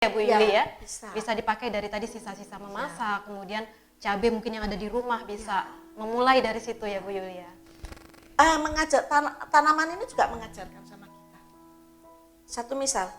Ya Bu Yuli ya, bisa. bisa dipakai dari tadi sisa-sisa memasak, kemudian cabai mungkin yang ada di rumah bisa memulai dari situ ya Bu Yuli ya. Mengajar tanaman ini juga mengajarkan sama kita. Satu misal,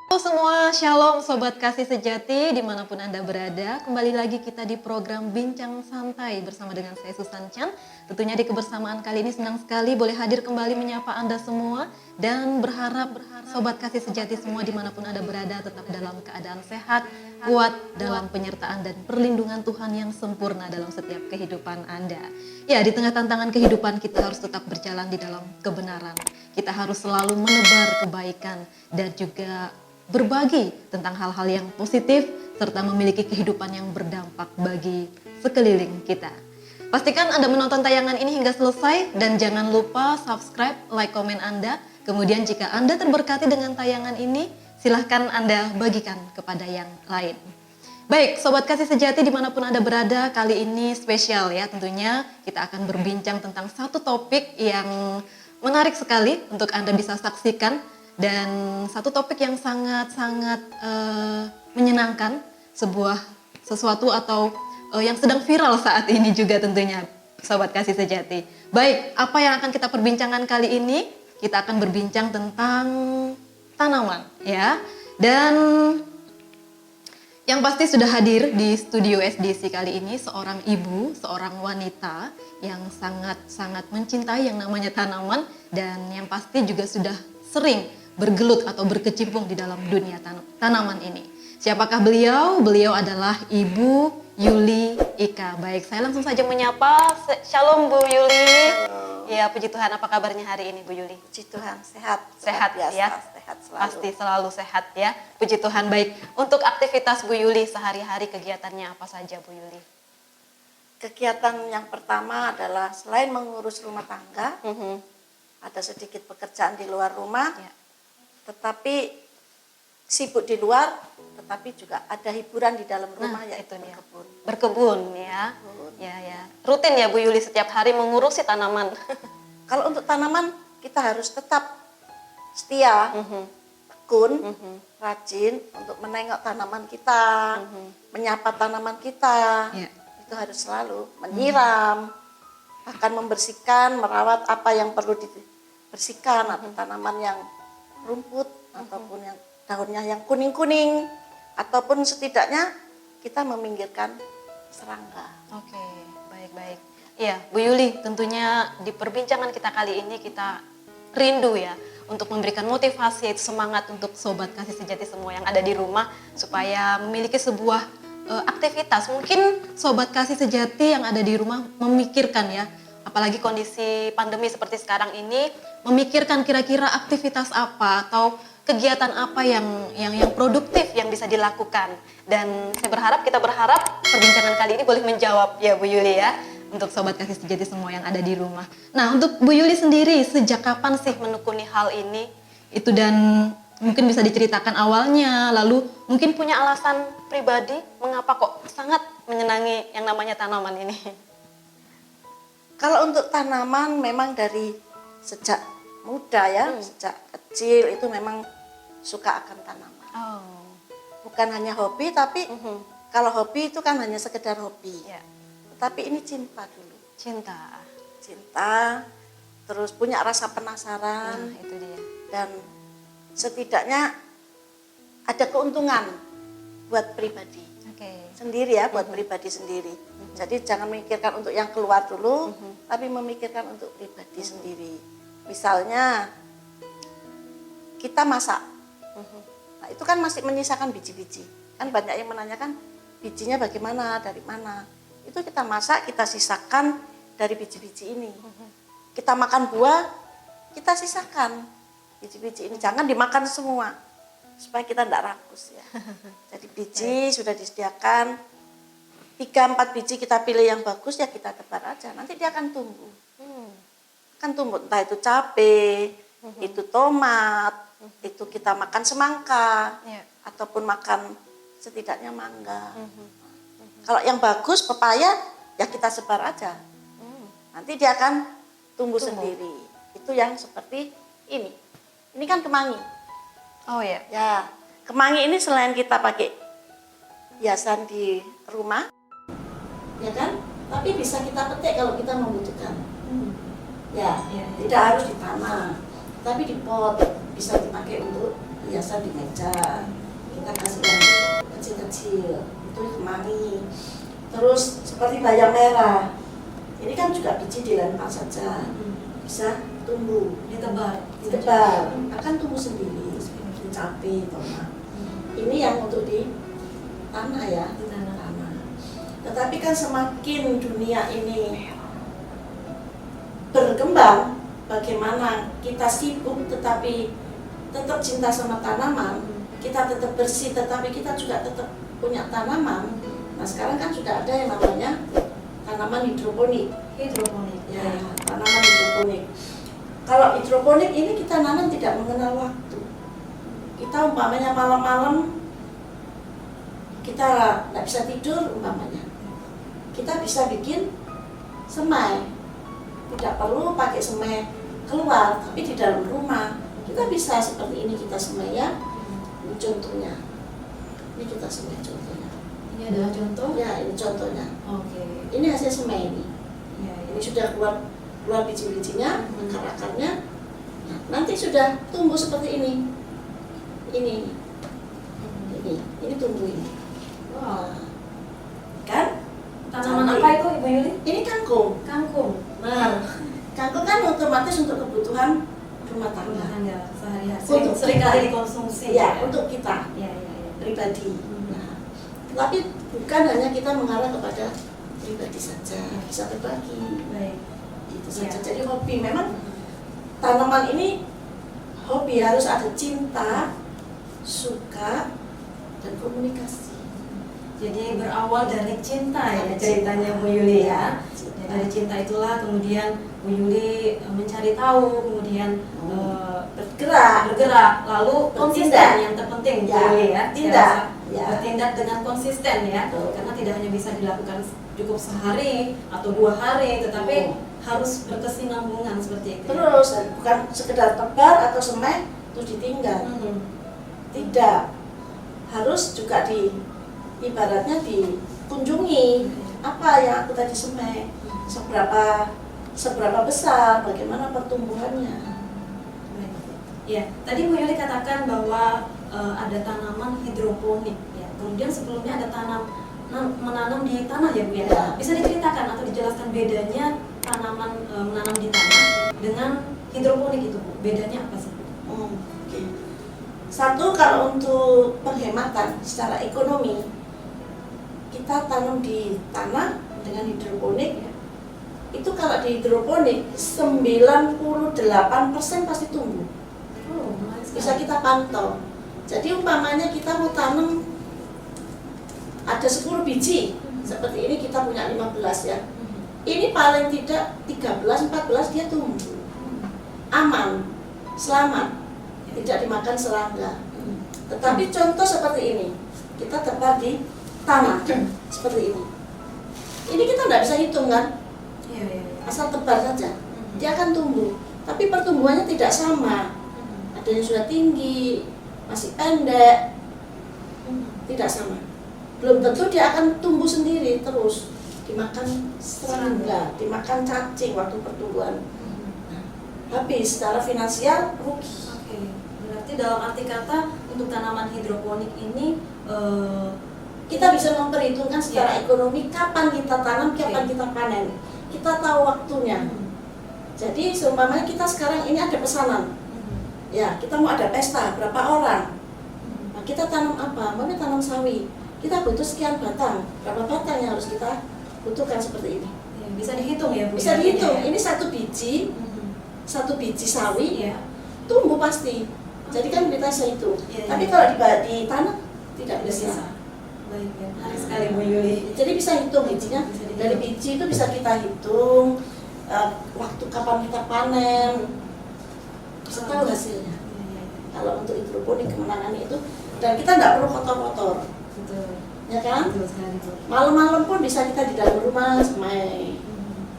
Halo semua, shalom Sobat Kasih Sejati dimanapun Anda berada. Kembali lagi kita di program Bincang Santai bersama dengan saya Susan Chan. Tentunya di kebersamaan kali ini senang sekali boleh hadir kembali menyapa Anda semua. Dan berharap Sobat Kasih Sejati semua dimanapun Anda berada tetap dalam keadaan sehat, kuat dalam penyertaan dan perlindungan Tuhan yang sempurna dalam setiap kehidupan Anda. Ya, di tengah tantangan kehidupan kita harus tetap berjalan di dalam kebenaran. Kita harus selalu menebar kebaikan dan juga berbagi tentang hal-hal yang positif serta memiliki kehidupan yang berdampak bagi sekeliling kita. Pastikan Anda menonton tayangan ini hingga selesai dan jangan lupa subscribe, like, komen Anda. Kemudian jika Anda terberkati dengan tayangan ini, silahkan Anda bagikan kepada yang lain. Baik, Sobat Kasih Sejati dimanapun Anda berada, kali ini spesial ya tentunya. Kita akan berbincang tentang satu topik yang menarik sekali untuk Anda bisa saksikan. Dan satu topik yang sangat-sangat menyenangkan, sesuatu atau yang sedang viral saat ini juga tentunya, Sobat Kasih Sejati. Baik, apa yang akan kita perbincangkan kali ini? Kita akan berbincang tentang tanaman ya. Dan yang pasti sudah hadir di studio SDC kali ini seorang ibu, seorang wanita yang sangat-sangat mencintai yang namanya tanaman dan yang pasti juga sudah sering bergelut atau berkecimpung di dalam dunia tanaman ini. Siapakah beliau? Beliau adalah Ibu Yuli Ika. Baik, saya langsung saja menyapa. Shalom Bu Yuli. halo. Ya, puji Tuhan, apa kabarnya hari ini Bu Yuli? Puji Tuhan, sehat. Sehat biasa, ya? Sehat selalu. Pasti selalu sehat ya. Puji Tuhan. Baik, untuk aktivitas Bu Yuli sehari-hari kegiatannya apa saja Bu Yuli? Kegiatan yang pertama adalah selain mengurus rumah tangga, ada sedikit pekerjaan di luar rumah, Ya. tetapi sibuk di luar, tetapi juga ada hiburan di dalam rumah, Nah, yaitu itu dia. berkebun. Berkebun ya. Berkebun. Ya. Rutin ya Bu Yuli setiap hari mengurusi tanaman. Kalau untuk tanaman kita harus tetap setia, tekun, rajin untuk menengok tanaman kita, menyapa tanaman kita. Ya. Itu harus selalu menyiram, bahkan membersihkan, merawat apa yang perlu dibersihkan, atau tanaman yang rumput ataupun yang daunnya yang kuning-kuning, ataupun setidaknya kita meminggirkan serangga. Oke, baik. Iya, Bu Yuli, tentunya di perbincangan kita kali ini kita rindu ya untuk memberikan motivasi, semangat untuk Sobat Kasih Sejati semua yang ada di rumah supaya memiliki sebuah aktivitas. Mungkin Sobat Kasih Sejati yang ada di rumah memikirkan ya, apalagi kondisi pandemi seperti sekarang ini, memikirkan kira-kira aktivitas apa atau kegiatan apa yang produktif yang bisa dilakukan. Dan kita berharap perbincangan kali ini boleh menjawab ya Bu Yuli ya, untuk Sobat Kasih Sejati semua yang ada di rumah. Nah, untuk Bu Yuli sendiri, sejak kapan sih menekuni hal ini? Itu dan mungkin bisa diceritakan awalnya, lalu mungkin punya alasan pribadi mengapa kok sangat menyenangi yang namanya tanaman ini. Kalau untuk tanaman memang dari sejak muda ya, sejak kecil itu memang suka akan tanaman. Oh. Bukan hanya hobi, tapi kalau hobi itu kan hanya sekedar hobi. Ya. Tapi ini cinta dulu. Cinta, terus punya rasa penasaran. Nah, itu dia. Dan setidaknya ada keuntungan buat pribadi. Oke. Sendiri ya, buat pribadi sendiri. Jadi jangan memikirkan untuk yang keluar dulu, tapi memikirkan untuk pribadi sendiri. Misalnya kita masak. Nah, itu kan masih menyisakan biji-biji. Kan banyak yang menanyakan bijinya bagaimana, dari mana. Itu kita masak, kita sisakan dari biji-biji ini. Kita makan buah, kita sisakan biji-biji ini. Jangan dimakan semua, supaya kita tidak rakus ya. Jadi biji sudah disediakan, 3-4 biji kita pilih yang bagus, ya kita tebar aja. Nanti dia akan tumbuh. Kan tumbuh, entah itu cabai, itu tomat, itu kita makan semangka, ataupun makan setidaknya mangga. Kalau yang bagus pepaya ya kita sebar aja. Nanti dia akan tumbuh sendiri. Itu yang seperti ini. Ini kan kemangi. Oh ya. Ya, kemangi ini selain kita pakai hiasan di rumah, ya kan? Tapi bisa kita petik kalau kita membutuhkan. Ya, tidak harus ditanam, tapi di pot bisa dipakai untuk hiasan di meja. Kita kasih yang kecil-kecil, itu kemangi. Terus seperti bayam merah, ini kan juga biji dilempar saja, bisa tumbuh, ditebar, akan tumbuh sendiri seperti cabai, tomat. Ini yang untuk di tanah ya, di tanah. Tetapi kan semakin dunia ini berkembang, bagaimana kita sibuk tetapi tetap cinta sama tanaman, kita tetap bersih tetapi kita juga tetap punya tanaman. Nah sekarang kan sudah ada yang namanya tanaman hidroponik. Ya, tanaman hidroponik. Kalau hidroponik ini kita nanam tidak mengenal waktu. Kita umpamanya malam-malam kita nggak bisa tidur umpamanya, kita bisa bikin semai. Tidak perlu pakai semai keluar, tapi di dalam rumah kita bisa seperti ini, kita semai ya. Ini contohnya. Ini kita semai contohnya. Ini adalah contoh? Ya, ini contohnya. Oke. Ini hasil semai ini. Ya. Ini sudah keluar biji-bijinya, akar-akarnya. Nah, nanti sudah tumbuh seperti ini. Ini tumbuh ini. Wow. Kan? Tanaman Cantik. apa itu Ibu Yuli? Ini kangkung. Kangkung. Nah, kangkung kan otomatis untuk kebutuhan rumah tangga. Sehari-hari. Sering kali dikonsumsi. Ya, untuk kita Ya. pribadi. Nah, tapi bukan hanya kita mengarah kepada pribadi saja, bisa berbagi. Baik. Itu saja. Ya. Jadi hobi memang tanaman ini hobi, harus ada cinta, suka, dan komunikasi. Jadi berawal dari cinta ya ceritanya Bu Yuli ya. Cinta. Dari cinta itulah kemudian Bu Yuli mencari tahu, kemudian bergerak, lalu konsisten Bertindak. yang terpenting Bu Ya, Yuli ya. tindak. Saya rasa Ya. bertindak dengan konsisten ya, Betul. karena tidak hanya bisa dilakukan cukup sehari atau 2 hari, tetapi harus berkesinambungan seperti itu. Terus bukan sekedar tebar atau semai terus ditinggal. Tidak, harus juga ibaratnya dikunjungi. Apa yang aku tadi semai, seberapa besar, bagaimana pertumbuhannya. Ya, tadi Bu Yuli katakan bahwa ada tanaman hidroponik ya. Kemudian sebelumnya ada menanam di tanah ya Bu ya. Ya. Bisa diceritakan atau dijelaskan bedanya tanaman menanam di tanah dengan hidroponik itu Bu? Bedanya apa sih? Oke. Satu, kalau untuk penghematan secara ekonomi, kita tanam di tanah dengan hidroponik. Itu kalau di hidroponik 98% pasti tumbuh. Oh, menarik sekali. Bisa kita pantau. Jadi umpamanya kita mau tanam ada 10 biji, seperti ini kita punya 15 ya. Ini paling tidak 13-14 dia tumbuh. Aman, selamat, tidak dimakan serangga. Tetapi contoh seperti ini, kita tebar di tanah seperti ini. Ini kita nggak bisa hitung kan? Iya. Asal tebar saja, dia akan tumbuh. Tapi pertumbuhannya tidak sama. Ada yang sudah tinggi, masih pendek, tidak sama. Belum tentu dia akan tumbuh sendiri terus, dimakan serangga, dimakan cacing waktu pertumbuhan. Nah, habis secara finansial rugi. Oke. Berarti dalam arti kata untuk tanaman hidroponik ini Kita bisa memperhitungkan secara ekonomi kapan kita tanam, kapan kita panen. Kita tahu waktunya. Jadi seumpamanya kita sekarang ini ada pesanan. Ya, kita mau ada pesta, berapa orang? Nah, kita tanam apa? Mau tanam sawi. Kita butuh sekian batang. Berapa batang yang harus kita butuhkan seperti ini? ya, bisa dihitung ya Bu? Bisa ya? dihitung. Ya. Ini satu biji sawi Iya. tumbuh pasti. Jadi kan kita bisa hitung. Iya, Tapi iya. kalau di tanah tidak bisa. Baik ya, menarik sekali Bu Yuli. Jadi bisa hitung bijinya. Bisa dihitung. Dari biji itu bisa kita hitung waktu kapan kita panen. Bisa tahu hasilnya. Iya. Kalau untuk hidroponik kemenangannya itu, dan kita nggak perlu kotor-kotor. Betul. Ya kan? Betul sekali, Bu. Malam-malam pun bisa kita di dalam rumah semai.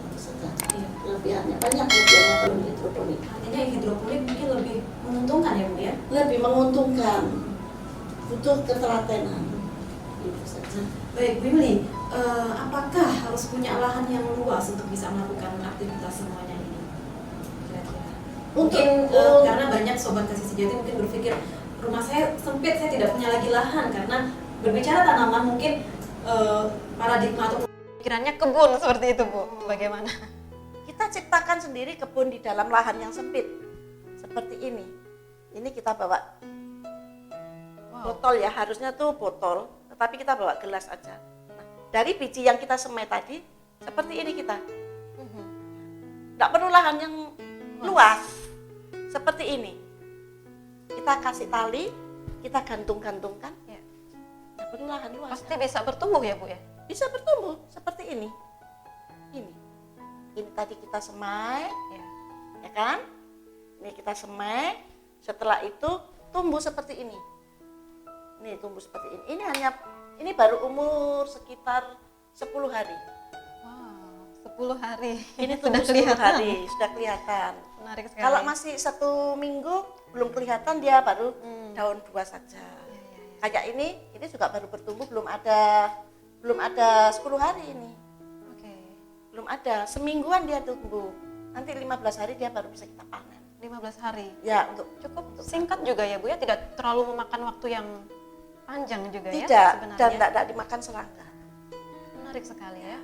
Itu saja. Iya. Kelebihannya banyak kelebihannya kalau hidroponik. Artinya hidroponik mungkin lebih menguntungkan ya, Bu ya? Lebih menguntungkan. Butuh ketelatenan. Itu saja. Baik, Bu Yuli, apakah harus punya lahan yang luas untuk bisa melakukan aktivitas semuanya ini? Kira-kira. Mungkin karena banyak sobat kasih sejati mungkin berpikir rumah saya sempit, saya tidak punya lagi lahan, karena berbicara tanaman mungkin paradigma atau pikirannya kebun seperti itu, Bu. Bagaimana? Kita ciptakan sendiri kebun di dalam lahan yang sempit. Seperti ini. Ini kita bawa botol ya, harusnya tuh botol, tetapi kita bawa gelas aja. Nah, dari biji yang kita semai tadi, seperti ini kita. Nggak perlu lahan yang luas. Seperti ini. Kita kasih tali, kita gantung-gantungkan. Ya. Nggak perlu lahan luas. Pasti bisa bertumbuh ya, Bu ya? Bisa bertumbuh seperti ini. Ini tadi kita semai, Ya. ya kan? Ini kita semai. Setelah itu tumbuh seperti ini. Ini tumbuh seperti ini. Ini baru umur sekitar 10 hari. Wow, 10 hari. Ini sudah tumbuh 10 kelihatan. hari, sudah kelihatan. Menarik sekali. Kalau masih 1 minggu belum kelihatan, dia baru daun 2 saja. Kayak ini juga baru bertumbuh, belum ada 10 hari ini. Oke. Belum ada, semingguan dia tumbuh. Nanti 15 hari dia baru bisa kita panen. 15 hari. Ya, untuk Cukup singkat juga ya, Bu ya, tidak terlalu memakan waktu yang panjang juga ya tidak sebenarnya. dan tidak dimakan serangga. Menarik sekali ya.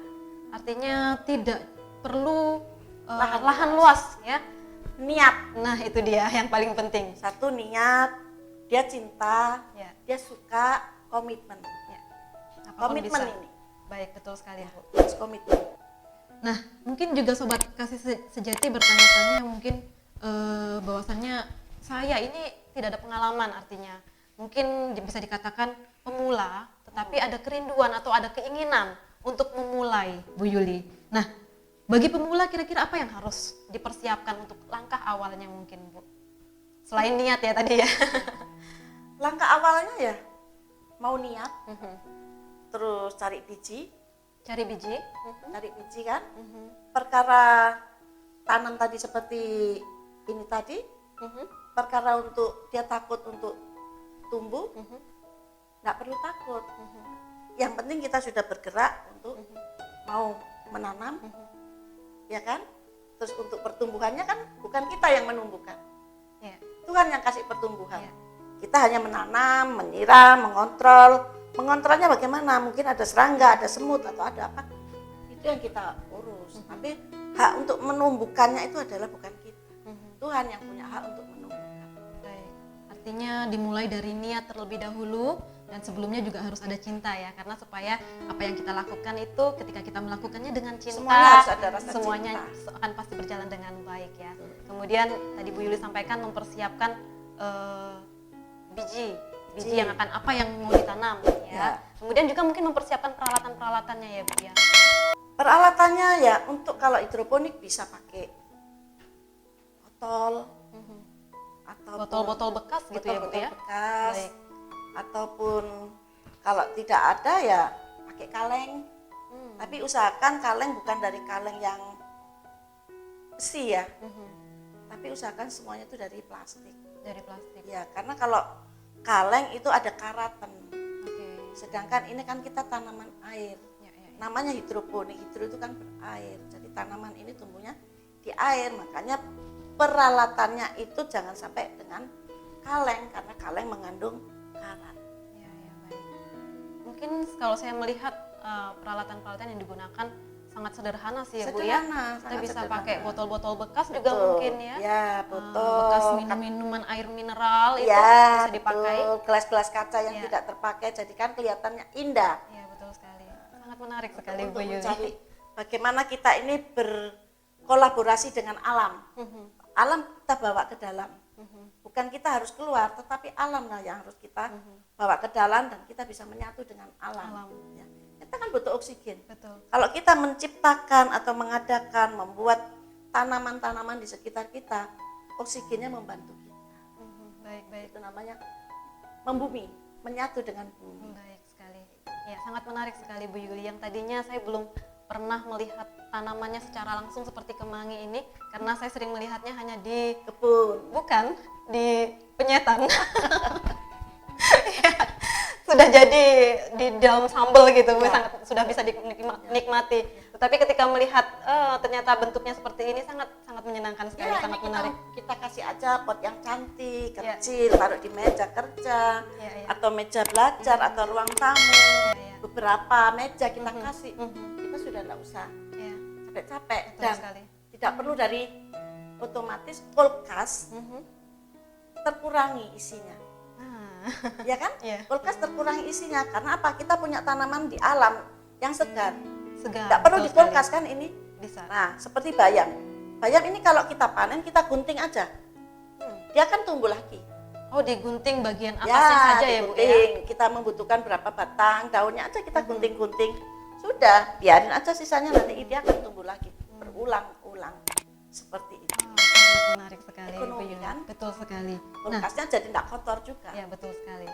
Artinya tidak perlu Lahan lahan luas ya. Niat, Nah, itu dia yang paling penting. satu niat, dia cinta, Ya. dia suka, komitmen. Ya. Apapun Komitmen bisa. ini, Baik, betul sekali, Bu. harus komitmen. Nah, mungkin juga sobat kasih sejati bertanya-tanya mungkin bahwasannya saya ini tidak ada pengalaman, artinya mungkin bisa dikatakan pemula, tetapi ada kerinduan atau ada keinginan untuk memulai, Bu Yuli. Nah, bagi pemula kira-kira apa yang harus dipersiapkan untuk langkah awalnya mungkin, Bu? Selain niat ya tadi ya. Langkah awalnya ya mau niat, terus cari biji kan. Perkara tanam tadi seperti ini tadi, perkara untuk dia takut untuk tumbuh, nggak perlu takut. Yang penting kita sudah bergerak untuk mau menanam, ya kan? Terus untuk pertumbuhannya kan bukan kita yang menumbuhkan, Ya. Tuhan yang kasih pertumbuhan. Ya. Kita hanya menanam, menyiram, mengontrol. Mengontrolnya bagaimana? Mungkin ada serangga, ada semut atau ada apa? Itu yang kita urus. Tapi hak untuk menumbuhkannya itu adalah bukan kita. Tuhan yang punya hak untuk menumbuhkan. Baik. Artinya dimulai dari niat terlebih dahulu dan sebelumnya juga harus ada cinta ya, karena supaya apa yang kita lakukan itu ketika kita melakukannya dengan cinta, Semuanya harus ada rasa semuanya cinta. akan pasti berjalan dengan baik ya. Kemudian tadi Bu Yuli sampaikan mempersiapkan biji yang akan apa yang mau ditanam ya. Ya. Kemudian juga mungkin mempersiapkan peralatan-peralatannya ya, Bu ya. Peralatannya ya untuk kalau hidroponik bisa pakai botol atau Botol-botol bekas gitu ya, Bu ya. bekas, Baik. ataupun kalau tidak ada ya pakai kaleng. Tapi usahakan kaleng bukan dari kaleng yang besi ya, tapi usahakan semuanya itu dari plastik. Dari plastik. Ya, karena kalau kaleng itu ada karatan. Oke. Sedangkan ini kan kita tanaman air. Ya, ya, ya. Namanya hidroponik. Hidro itu kan berair. Jadi tanaman ini tumbuhnya di air. Makanya peralatannya itu jangan sampai dengan kaleng karena kaleng mengandung karat. Ya, ya, baik. Mungkin kalau saya melihat peralatan-peralatan yang digunakan sangat sederhana sih ya, Bu ya. Sederhana, Kita sangat bisa sederhana. pakai botol-botol bekas juga Betul. mungkin ya. Ya, botol. Bekas minum-minuman air mineral itu Ya, bisa dipakai. betul. Gelas-gelas kaca yang Ya. tidak terpakai jadi kan kelihatannya indah. Iya, betul sekali. Sangat menarik sekali, Bu Untuk Yuli. mencari bagaimana kita ini berkolaborasi dengan alam. Alam kita bawa ke dalam. Bukan kita harus keluar, tetapi alam lah yang harus kita bawa ke dalam dan kita bisa menyatu dengan alam. Ya. Kita kan butuh oksigen. Betul. Kalau kita menciptakan atau mengadakan, membuat tanaman-tanaman di sekitar kita, oksigennya membantu kita. Baik, baik. Itu namanya membumi, menyatu dengan bumi. Baik sekali. sangat menarik sekali Bu Yuli. Yang tadinya saya belum pernah melihat tanamannya secara langsung seperti kemangi ini, karena saya sering melihatnya hanya di Kebun. bukan di penyetan. Sudah jadi di dalam sambal gitu, Bu, Ya. sudah bisa dinikmati. Tetapi ketika melihat ternyata bentuknya seperti ini sangat menyenangkan sekali, Ya, sangat ini menarik. kita kasih aja pot yang cantik, Ya. kecil, taruh di meja kerja, Ya, ya. atau meja belajar, atau ruang tamu. Ya. Beberapa meja kita kasih, Mhm. kita sudah nggak usah Ya, capek-capek. betul Dan sekali. tidak perlu dari otomatis kulkas Mhm. terkurangi isinya. Ah. Ya kan? Iya. Kulkas terkurangi isinya, karena apa? Kita punya tanaman di alam yang segar. Segar. Tidak perlu betul di kulkas sekali. kan ini. Bisa. Nah, seperti bayam. Bayam ini kalau kita panen, kita gunting aja. Dia akan tumbuh lagi. Oh, digunting bagian atasnya saja ya, Bu ya. digunting. Kita membutuhkan berapa batang, daunnya aja kita gunting-gunting. Sudah, biarin aja sisanya, nanti dia akan tumbuh lagi. Berulang-ulang. Seperti itu. Sangat menarik sekali, Bu Ekonomi, Yuli. kan? Betul sekali. Nah, Kulkasnya jadi tidak kotor juga. ya betul sekali.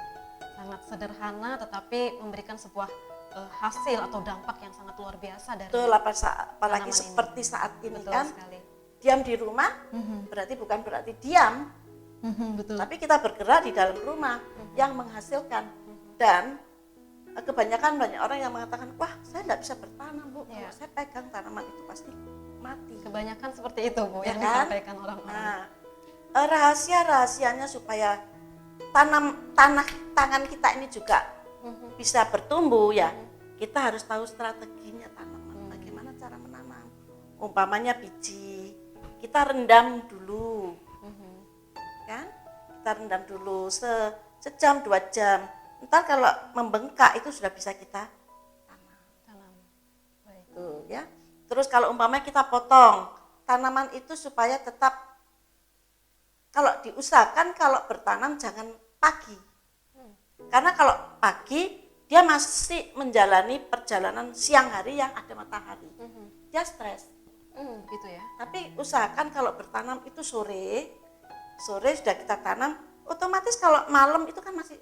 Sangat sederhana tetapi memberikan sebuah hasil atau dampak yang sangat luar biasa dari Betul, apalagi tanaman ini. seperti saat ini betul kan. sekali. Diam di rumah, berarti bukan berarti diam, Betul. tapi kita bergerak di dalam rumah yang menghasilkan. Dan kebanyakan banyak orang yang mengatakan, wah saya tidak bisa bertanam Bu, Ya. kalau saya pegang tanaman itu pasti mati. Kebanyakan seperti itu, Bu, Ya yang kan? disampaikan orang-orang. Nah, rahasia-rahasianya supaya tangan kita ini juga bisa bertumbuh ya, kita harus tahu strateginya tanaman, bagaimana cara menanam. Umpamanya biji, kita rendam dulu, kan? Kita rendam dulu sejam 2 jam. Ntar kalau membengkak itu sudah bisa kita tanam. Tanam. Baik. Tuh ya. Terus kalau umpamanya kita potong tanaman itu supaya tetap, kalau diusahakan kalau bertanam jangan pagi. Karena kalau pagi dia masih menjalani perjalanan siang hari yang ada matahari. Dia stres. Gitu ya. Tapi usahakan kalau bertanam itu sore sudah kita tanam, otomatis kalau malam itu kan masih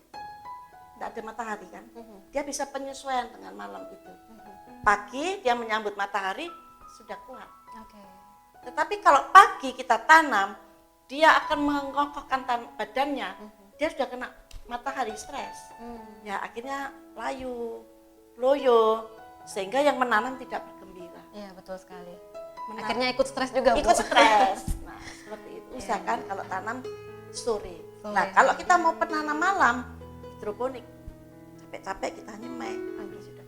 tidak ada matahari kan. Dia bisa penyesuaian dengan malam itu. Pagi dia menyambut matahari sudah kuat. Oke. Tetapi kalau pagi kita tanam, dia akan mengokohkan badannya. Dia sudah kena matahari, stres. Ya akhirnya layu, loyo, sehingga yang menanam tidak bergembira. Iya, betul sekali. Menanam. Akhirnya ikut stres juga, Bu. Ikut stres. Nah, seperti itu. Usahakan kalau tanam sore. Nah, kalau kita mau penanam malam, hidroponik. Capek-capek kita nyemai, pagi sudah.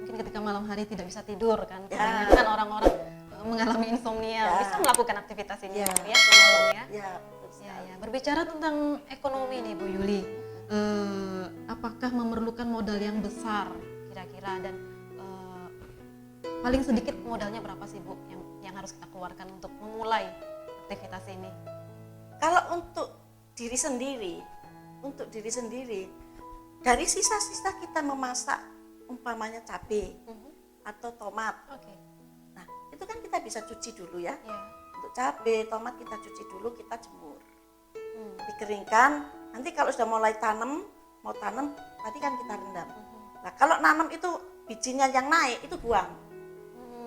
Mungkin ketika malam hari tidak bisa tidur kan. Ya. Kebanyakan orang-orang mengalami insomnia, Ya. bisa melakukan aktivitas ini Ya. ya, malam ya. Ya, betul Ya, sekali. ya. Berbicara tentang ekonomi nih Bu Yuli, apakah memerlukan modal yang besar kira-kira, dan paling sedikit modalnya berapa sih Bu yang harus kita keluarkan untuk memulai aktivitas ini? Kalau untuk diri sendiri, dari sisa-sisa kita memasak umpamanya cabai atau tomat. Oke. Nah, itu kan kita bisa cuci dulu ya. Ya. Untuk cabai, tomat kita cuci dulu, kita jemur. Dikeringkan, nanti kalau sudah mulai mau tanam, tadi kan kita rendam. Nah, kalau nanam itu bijinya yang naik, itu buang.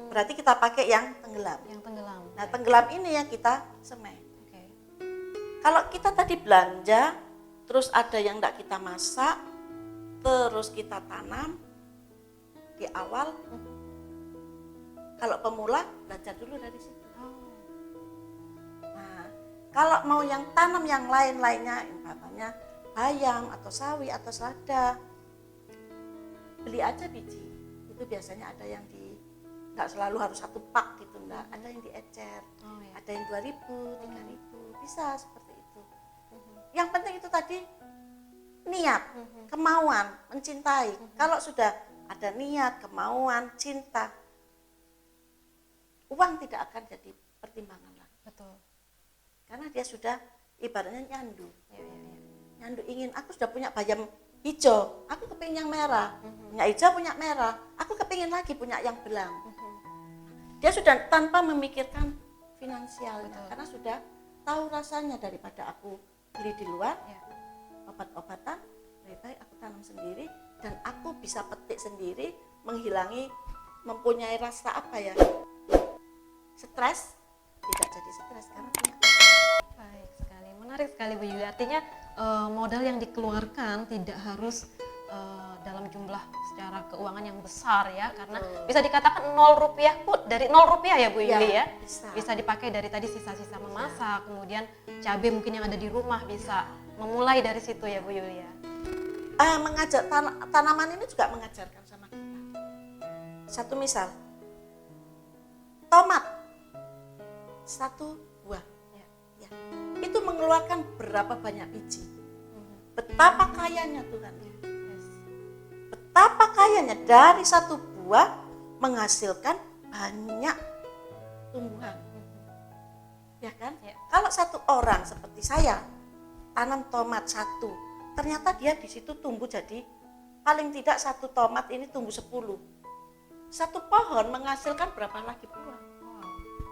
Berarti kita pakai yang tenggelam. Yang tenggelam. Nah, tenggelam ini yang kita semai. Oke. Kalau kita tadi belanja, terus ada yang enggak kita masak, terus kita tanam di awal, kalau pemula belajar dulu dari situ. Nah, kalau mau yang tanam yang lain-lainnya, umpamanya bayam atau sawi atau selada, beli aja biji. Itu biasanya ada yang enggak selalu harus 1 pak gitu, enggak. Ada yang diecer, Oh, ya. ada yang 2.000, 3.000, bisa seperti itu. Yang penting itu tadi niat, kemauan, mencintai. Kalau sudah ada niat, kemauan, cinta, uang tidak akan jadi pertimbangan lagi. Betul. Karena dia sudah ibaratnya nyandu. Ya, ya, ya. Nyandu ingin, aku sudah punya bayam hijau, aku kepingin yang merah. Punya hijau, punya merah, aku kepingin lagi punya yang belang. Dia sudah tanpa memikirkan finansialnya. Betul. Karena sudah tahu rasanya daripada aku beli di luar, Ya. obat-obatan, lebih baik aku tanam sendiri, dan aku bisa petik sendiri, menghilangi, mempunyai rasa apa ya, stres, tidak jadi stres karena punya. Baik sekali, menarik sekali Bu Yuli. Artinya modal yang dikeluarkan tidak harus dalam jumlah secara keuangan yang besar ya, karena bisa dikatakan 0 rupiah pun, dari 0 rupiah ya Bu Yuli ya, bisa dipakai dari tadi sisa-sisa memasak, kemudian cabai mungkin yang ada di rumah bisa memulai dari situ ya Bu Yuli ya. Mengajar tanaman ini juga mengajarkan sama kita. Satu misal, tomat, 1 buah, ya. Itu mengeluarkan berapa banyak biji. Betapa kayanya Tuhan. Betapa kayanya dari 1 buah menghasilkan banyak tumbuhan. Ya kan? Ya. Kalau 1 orang seperti saya tanam tomat 1, ternyata dia di situ tumbuh jadi paling tidak 1 tomat ini tumbuh 10. 1 pohon menghasilkan berapa lagi buah?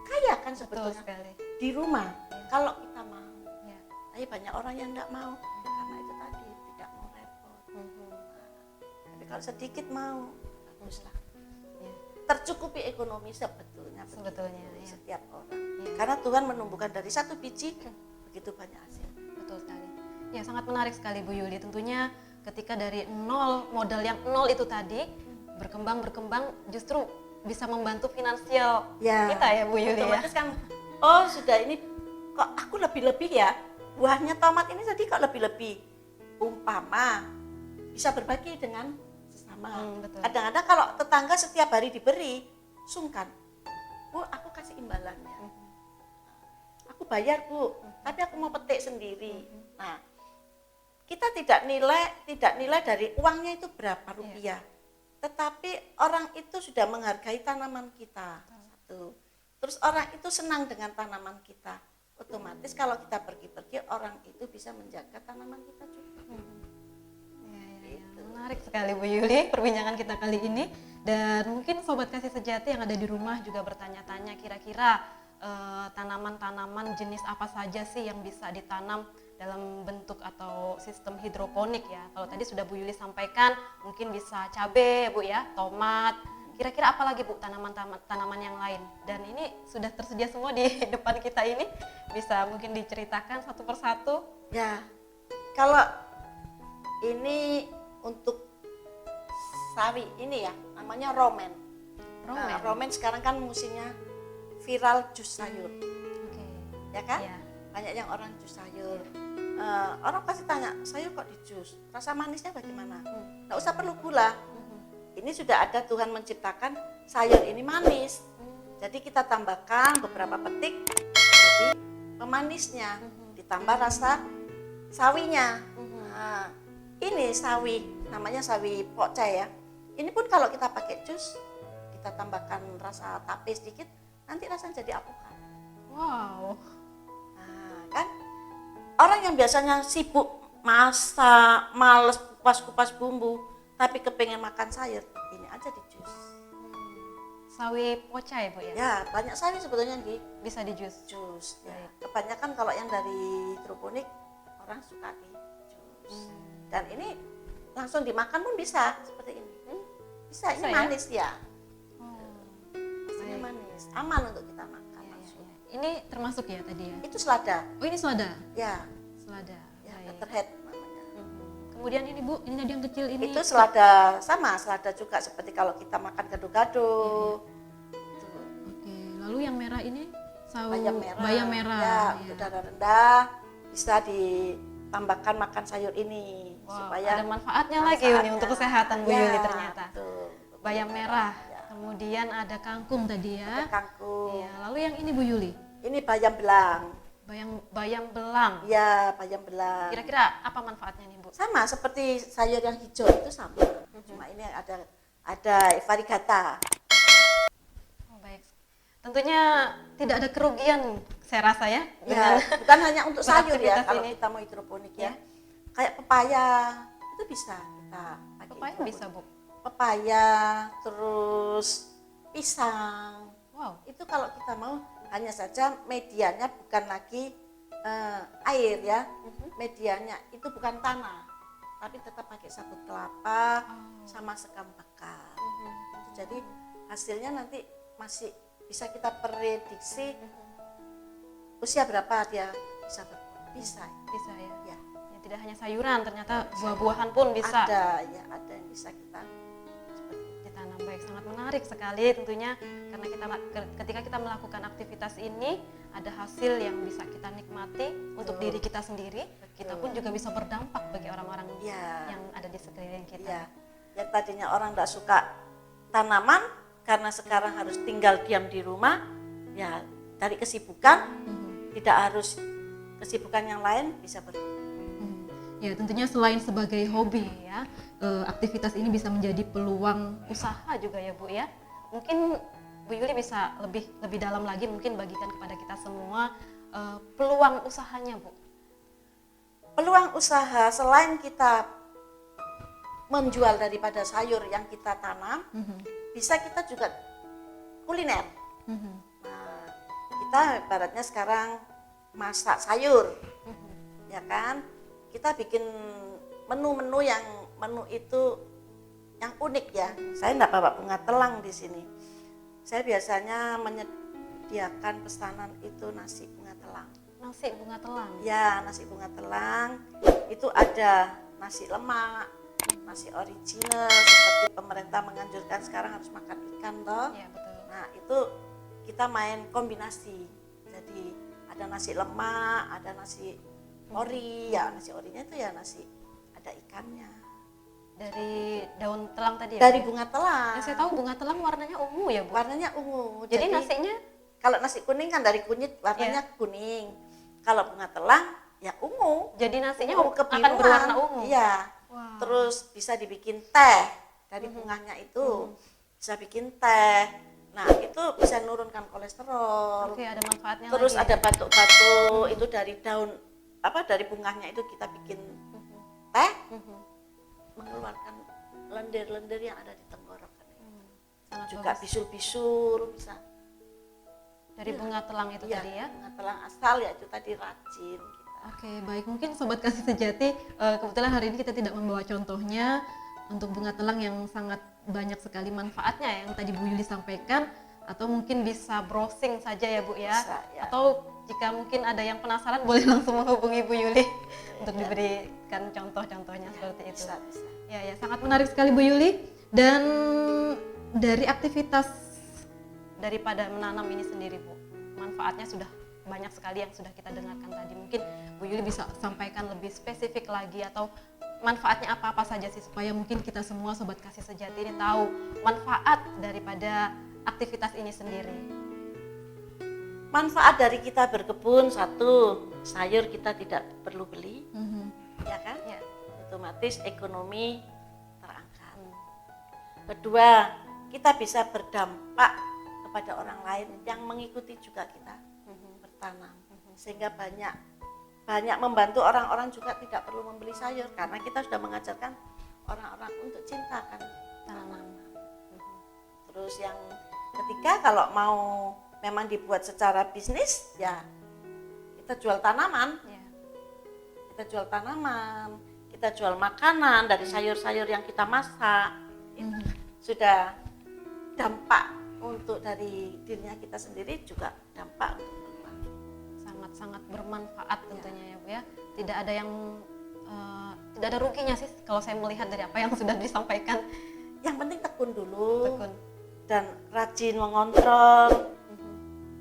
Kaya kan sebetulnya di rumah kalau kita mau. Ya. Tapi banyak orang yang tidak mau karena itu tadi tidak mau repot. Tapi kalau sedikit mau, baguslah. Ya. Tercukupi ekonomi sebetulnya Ya. setiap orang. Ya. Karena Tuhan menumbuhkan dari 1 biji begitu banyak hasil. Betul sekali. Ya, sangat menarik sekali Bu Yuli. Tentunya ketika dari 0, modal yang 0 itu tadi berkembang justru bisa membantu finansial kita ya Bu Yuli ya. Otomatis kan, oh sudah ini kok aku lebih-lebih ya. Buahnya tomat ini tadi kok lebih-lebih. Umpama bisa berbagi dengan sesama. Betul. Kadang-kadang kalau tetangga setiap hari diberi, sungkan. Bu, aku kasih imbalannya. Aku bayar Bu, tapi aku mau petik sendiri. Nah, kita tidak nilai dari uangnya itu berapa rupiah. Tetapi orang itu sudah menghargai tanaman kita. Satu. Terus orang itu senang dengan tanaman kita. Otomatis kalau kita pergi-pergi, orang itu bisa menjaga tanaman kita juga. Ya. Menarik sekali Bu Yuli perbincangan kita kali ini. Dan mungkin Sobat Kasih Sejati yang ada di rumah juga bertanya-tanya kira-kira tanaman-tanaman jenis apa saja sih yang bisa ditanam dalam bentuk atau sistem hidroponik ya. Kalau tadi sudah Bu Yuli sampaikan mungkin bisa cabai Bu ya, tomat. Kira-kira apa lagi Bu tanaman yang lain? Dan ini sudah tersedia semua di depan kita ini. Bisa mungkin diceritakan satu persatu? Ya, kalau ini untuk sawi ini ya, namanya romen. Nah, romen sekarang kan musimnya viral jus sayur. Ya kan? Ya. Banyak yang orang jus sayur. Orang pasti tanya, sayur kok di jus? Rasa manisnya bagaimana? Nggak usah perlu gula. Ini sudah ada Tuhan menciptakan sayur ini manis. Jadi kita tambahkan beberapa petik jadi pemanisnya, ditambah rasa sawinya. Nah, ini sawi, namanya sawi pokcai ya. Ini pun kalau kita pakai jus, kita tambahkan rasa tape sedikit, nanti rasanya jadi alpukat. Wow. Nah, kan orang yang biasanya sibuk masak, males kupas-kupas bumbu, tapi kepengen makan sayur, ini aja di jus. Sawi pocai Bu ya? Ya, banyak sawi sebetulnya Bisa di jus. jus. Ya. Kebanyakan kalau yang dari hidroponik orang suka di jus. Dan ini langsung dimakan pun bisa seperti ini. Bisa, ini ya? manis ya. Rasanya manis, aman untuk kita makan langsung. Ini termasuk ya tadi ya? Itu selada. Oh ini selada? Ya, Selada. ya Baik. Pepperhead namanya. Kemudian ini Bu, ini tadi yang kecil ini. Itu selada sama, selada juga seperti kalau kita makan gado-gado. Tuh. Oke, lalu yang merah ini sawi Bayam merah. Bayam merah. Ya, untuk darah rendah bisa ditambahkan makan sayur ini supaya ada manfaatnya lagi ini untuk kesehatan Bu Yuli ternyata. Betul. Bayam merah. Ya. Kemudian ada kangkung tadi ya. Ada kangkung. Iya, lalu yang ini Bu Yuli. Ini bayam belang. Bayam belang. Ya, bayam belang. Kira-kira apa manfaatnya nih Bu? Sama seperti sayur yang hijau itu sama. Cuma ini ada variegata. Oh, baik. Tentunya tidak ada kerugian saya rasa ya. Ya, bukan hanya untuk sayur ya beraktivitas kalau ini. kita mau hidroponik ya. Kayak pepaya itu bisa kita pakai. Pepaya hidroponik. bisa Bu. Pepaya, terus pisang. Wow. Itu kalau kita mau hanya saja medianya bukan lagi air ya. Medianya itu bukan tanah. tapi tetap pakai sabut kelapa sama sekam bakar. Jadi hasilnya nanti masih bisa kita prediksi usia berapa dia bisa berbuah. Bisa ya. ya. Ya, tidak hanya sayuran, ternyata buah-buahan pun bisa. Ada yang bisa kita ditanam. Baik, sangat menarik sekali tentunya karena ketika kita melakukan aktivitas ini ada hasil yang bisa kita nikmati untuk diri kita sendiri. Kita pun juga bisa berdampak bagi orang-orang yang ada di sekeliling kita. Ya. Yang tadinya orang tidak suka tanaman karena sekarang harus tinggal diam di rumah, ya dari kesibukan, tidak harus kesibukan yang lain bisa berguna. Ya tentunya selain sebagai hobi ya, aktivitas ini bisa menjadi peluang usaha juga ya Bu ya. Mungkin Bu Yuli bisa lebih dalam lagi mungkin bagikan kepada kita semua peluang usahanya Bu. Peluang usaha selain kita menjual daripada sayur yang kita tanam, bisa kita juga kuliner. Nah, kita ibaratnya sekarang masak sayur, ya kan? Kita bikin menu-menu yang itu yang unik ya. Saya enggak bawa bunga telang di sini. Saya biasanya menyediakan pesanan itu nasi bunga telang. Nasi bunga telang? Ya, nasi bunga telang. Itu ada nasi lemak, nasi original seperti pemerintah menganjurkan sekarang harus makan ikan toh. Iya, betul. Nah, itu kita main kombinasi. Jadi ada nasi lemak, ada nasi ori, ya nasi orinya itu ya nasi ada ikannya. Dari daun telang tadi ya? Dari bunga telang. Saya tahu bunga telang warnanya ungu ya Bu? Warnanya ungu. Jadi nasinya? Kalau nasi kuning kan dari kunyit warnanya kuning. Kalau bunga telang ya ungu. Jadi nasinya ungu akan berwarna ungu? Iya. Wow. Terus bisa dibikin teh dari bunganya itu. Bisa bikin teh. Nah itu bisa menurunkan kolesterol. Oke, ada manfaatnya. Terus lagi. Ada batuk-batuk itu dari daun dari bunganya itu kita bikin teh, mengeluarkan lendir-lendir yang ada di tenggorokan. Juga bisul-bisul bisa. Dari bunga telang itu ya, tadi ya? Bunga telang asal ya itu tadi rajin kita. Oke, baik. Mungkin Sobat Kasih Sejati, kebetulan hari ini kita tidak membawa contohnya untuk bunga telang yang sangat banyak sekali manfaatnya yang tadi Bu Yuli sampaikan, atau mungkin bisa browsing saja ya Bu ya? Bisa, ya. Atau jika mungkin ada yang penasaran boleh langsung menghubungi Bu Yuli untuk diberikan contoh-contohnya seperti itu. Bisa. Ya, sangat menarik sekali Bu Yuli. Dan dari aktivitas daripada menanam ini sendiri Bu, manfaatnya sudah banyak sekali yang sudah kita dengarkan tadi. Mungkin Bu Yuli bisa sampaikan lebih spesifik lagi atau manfaatnya apa-apa saja sih supaya mungkin kita semua Sobat Kasih Sejati ini tahu manfaat daripada aktivitas ini sendiri. Manfaat dari kita berkebun, satu, sayur kita tidak perlu beli, ya kan? Ya. Otomatis ekonomi terangkat. Kedua, kita bisa berdampak kepada orang lain yang mengikuti juga kita bertanam, sehingga banyak membantu orang-orang juga tidak perlu membeli sayur karena kita sudah mengajarkan orang-orang untuk cintakan tanaman. Terus yang ketiga, kalau mau memang dibuat secara bisnis, ya kita jual tanaman, kita jual makanan dari sayur-sayur yang kita masak. Sudah dampak untuk dari dirinya kita sendiri, juga dampak untuk keluarga. Sangat-sangat bermanfaat tentunya ya Bu ya. Tidak ada yang tidak ada ruginya sih kalau saya melihat dari apa yang sudah disampaikan. Yang penting tekun dulu. Tekun. Dan rajin mengontrol,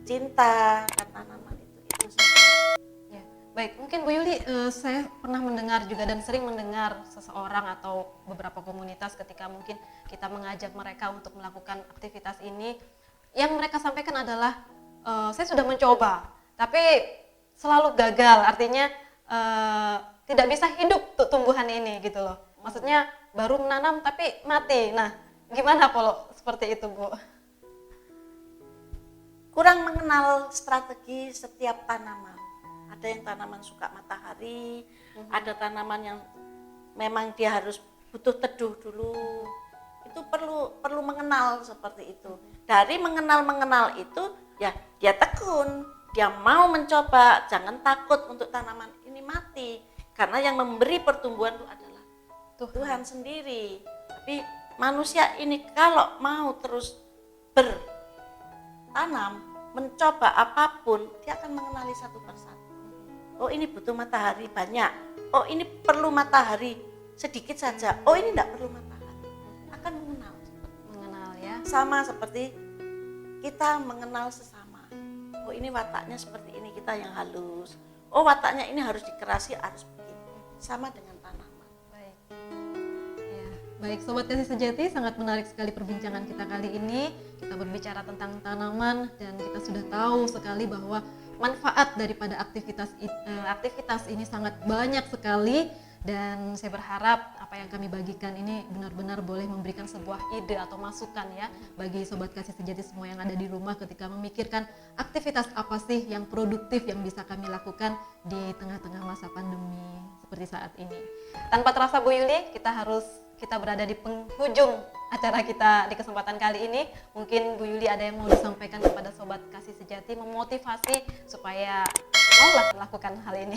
cinta dan tanaman itu. Ya, baik. Mungkin Bu Yuli, saya pernah mendengar juga dan sering mendengar seseorang atau beberapa komunitas ketika mungkin kita mengajak mereka untuk melakukan aktivitas ini, yang mereka sampaikan adalah saya sudah mencoba, tapi selalu gagal. Artinya tidak bisa hidup tumbuhan ini gitu loh. Maksudnya baru menanam tapi mati. Nah, gimana Polo seperti itu Bu? Kurang mengenal strategi setiap tanaman. Ada yang tanaman suka matahari, ada tanaman yang memang dia harus butuh teduh dulu. Itu perlu mengenal seperti itu. Dari mengenal itu ya dia tekun, dia mau mencoba, jangan takut untuk tanaman ini mati. Karena yang memberi pertumbuhan itu adalah Tuhan sendiri. Tapi manusia ini kalau mau terus bertanam, mencoba apapun, dia akan mengenali satu persatu. Oh ini butuh matahari banyak, oh ini perlu matahari sedikit saja, oh ini tidak perlu matahari. Akan mengenal. Mengenal ya. Sama seperti kita mengenal sesama. Oh ini wataknya seperti ini, kita yang halus. Oh wataknya ini harus dikerasi, harus begini. Sama dengan tanaman. Baik. Ya, baik Sobat Kasih Sejati, sangat menarik sekali perbincangan kita kali ini. Kita berbicara tentang tanaman dan kita sudah tahu sekali bahwa manfaat daripada aktivitas ini sangat banyak sekali. Dan saya berharap apa yang kami bagikan ini benar-benar boleh memberikan sebuah ide atau masukan ya bagi Sobat Kasih Sejati semua yang ada di rumah ketika memikirkan aktivitas apa sih yang produktif yang bisa kami lakukan di tengah-tengah masa pandemi seperti saat ini. Tanpa terasa Bu Yuli, kita berada di penghujung acara kita di kesempatan kali ini. Mungkin Bu Yuli ada yang mau disampaikan kepada Sobat Kasih Sejati, memotivasi supaya maulah melakukan hal ini.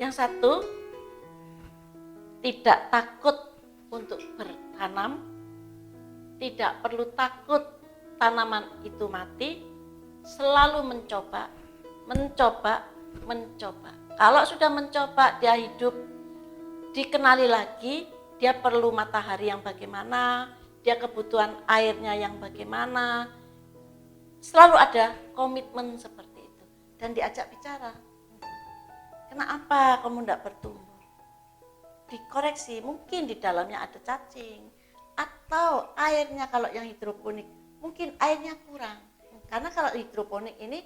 Yang satu, tidak takut untuk bertanam, tidak perlu takut tanaman itu mati, selalu mencoba. Kalau sudah mencoba, dia hidup, dikenali lagi, dia perlu matahari yang bagaimana, dia kebutuhan airnya yang bagaimana, selalu ada komitmen seperti itu. Dan diajak bicara, kenapa kamu tidak bertumbuh? Dikoreksi, mungkin di dalamnya ada cacing atau airnya kalau yang hidroponik mungkin airnya kurang, karena kalau hidroponik ini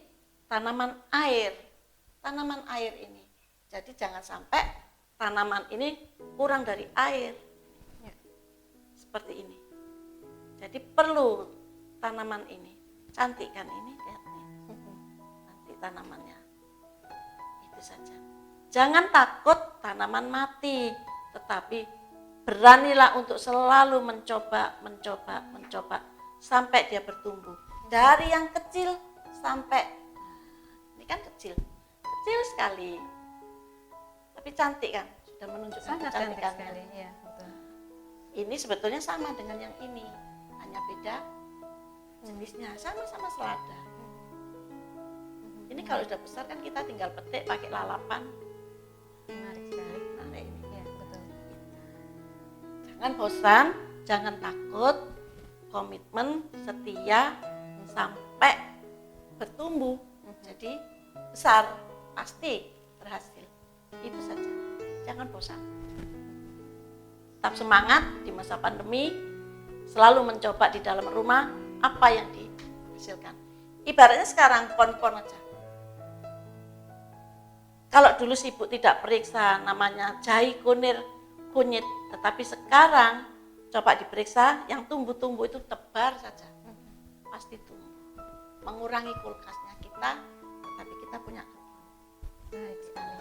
tanaman air ini, jadi jangan sampai tanaman ini kurang dari air seperti ini. Jadi perlu tanaman ini, cantik kan ini, lihat nih, nanti tanamannya itu saja. Jangan takut tanaman mati, tetapi beranilah untuk selalu mencoba sampai dia bertumbuh. Dari yang kecil sampai, ini kan kecil sekali, tapi cantik kan, sudah menunjukkan Sangat cantik kecantikannya. sekali, ya betul. Ini sebetulnya sama dengan yang ini, hanya beda jenisnya, sama-sama selada. Ini kalau sudah besar kan kita tinggal petik pakai lalapan. Menarik sekali. Nah, ini. Ya betul. Jangan bosan, jangan takut, komitmen, setia sampai bertumbuh. Jadi besar, pasti berhasil. Itu saja. Jangan bosan. Tetap semangat di masa pandemi, selalu mencoba di dalam rumah apa yang dihasilkan. Ibaratnya sekarang pon-pon aja. Kalau dulu sibuk tidak periksa namanya jahi, kunir, kunyit, tetapi sekarang coba diperiksa, yang tumbuh-tumbuh itu tebar saja, pasti tumbuh. Mengurangi kulkasnya kita, tapi kita punya kebun. Baik sekali.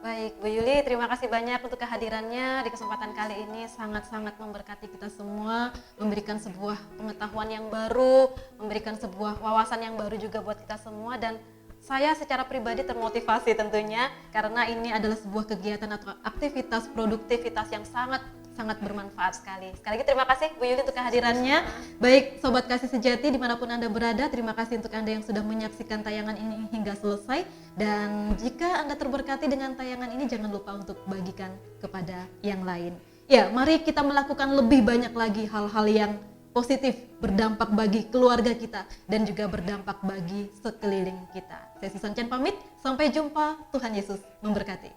Baik Bu Yuli, terima kasih banyak untuk kehadirannya di kesempatan kali ini, sangat-sangat memberkati kita semua, memberikan sebuah pengetahuan yang baru, memberikan sebuah wawasan yang baru juga buat kita semua. Dan saya secara pribadi termotivasi tentunya karena ini adalah sebuah kegiatan atau aktivitas produktivitas yang sangat bermanfaat sekali. Sekali lagi terima kasih Bu Yuli untuk kehadirannya. Baik Sobat Kasih Sejati dimanapun Anda berada, terima kasih untuk Anda yang sudah menyaksikan tayangan ini hingga selesai. Dan jika Anda terberkati dengan tayangan ini, jangan lupa untuk bagikan kepada yang lain. Ya, mari kita melakukan lebih banyak lagi hal-hal yang positif, berdampak bagi keluarga kita dan juga berdampak bagi sekeliling kita. Saya Susan Chan pamit, sampai jumpa, Tuhan Yesus memberkati.